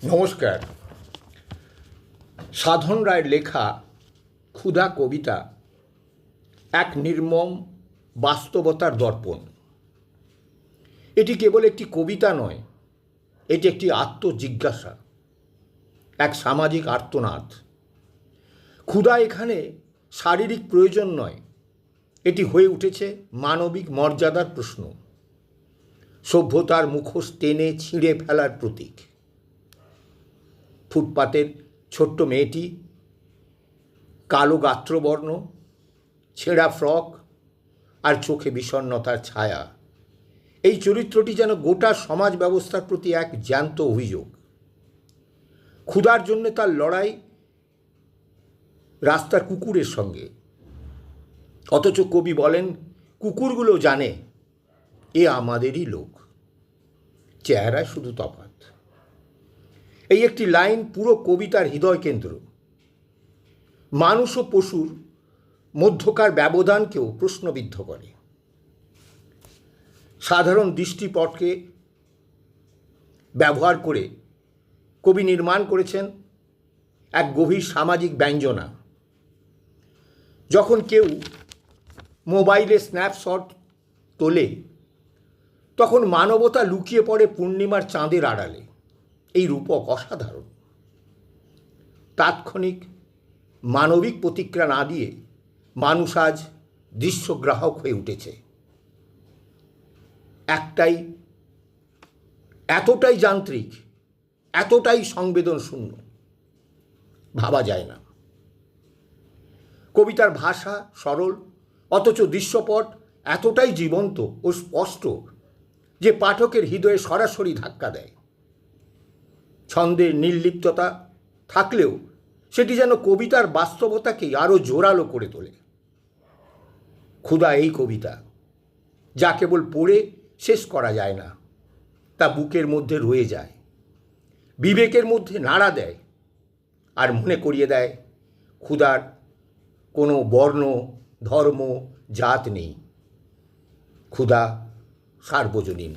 নমস্কার। সাধন রায়ের লেখা ক্ষুধা কবিতা এক নির্মম বাস্তবতার দর্পণ। এটি কেবল একটি কবিতা নয়, এটি একটি আত্মজিজ্ঞাসা, এক সামাজিক আর্তনাদ। ক্ষুধা এখানে শারীরিক প্রয়োজন নয়, এটি হয়ে উঠেছে মানবিক মর্যাদার প্রশ্ন, সভ্যতার মুখোশ টেনে ছিঁড়ে ফেলার প্রতীক। ফুটপাতের ছোট্ট মেয়েটি, কালো গাত্রবর্ণ, ছেঁড়া ফ্রক আর চোখে বিষণ্ণতার ছায়া, এই চরিত্রটি যেন গোটা সমাজ ব্যবস্থার প্রতি এক জ্যান্ত অভিযোগ। ক্ষুধার জন্য তার লড়াই রাস্তার কুকুরের সঙ্গে, অথচ কবি বলেন কুকুরগুলো জানে এ আমাদেরই লোক, চেহারায় শুধু তফাৎ। এই একটি লাইন পুরো কবিতার হৃদয় কেন্দ্র। মানুষ ও পশুর মধ্যকার ব্যবধানকেও প্রশ্নবিদ্ধ করে। সাধারণ দৃষ্টিপটকে ব্যবহার করে কবি নির্মাণ করেছেন এক গভীর সামাজিক ব্যঞ্জনা। যখন কেউ মোবাইলে স্ন্যাপশট তোলে, তখন মানবতা লুকিয়ে পড়ে পূর্ণিমার চাঁদের আড়ালে। এই রূপক অসাধারণ। তাৎক্ষণিক মানবিক প্রতিক্রিয়া না দিয়ে মানুষ আজ দৃশ্যগ্রাহক হয়ে উঠেছে। এতটাই যান্ত্রিক, এতটাই সংবেদনশূন্য, ভাবা যায় না। কবিতার ভাষা সরল, অথচ দৃশ্যপট এতটাই জীবন্ত ও স্পষ্ট যে পাঠকের হৃদয়ে সরাসরি ধাক্কা দেয়। ছন্দের নির্লিপ্ততা থাকলেও সেটি যেন কবিতার বাস্তবতাকেই আরও জোরালো করে তোলে। ক্ষুধা এই কবিতা, যা কেবল পড়ে শেষ করা যায় না, তা বুকের মধ্যে রয়ে যায়, বিবেকের মধ্যে নাড়া দেয়, আর মনে করিয়ে দেয় ক্ষুধার কোনো বর্ণ, ধর্ম, জাত নেই। ক্ষুধা সার্বজনীন।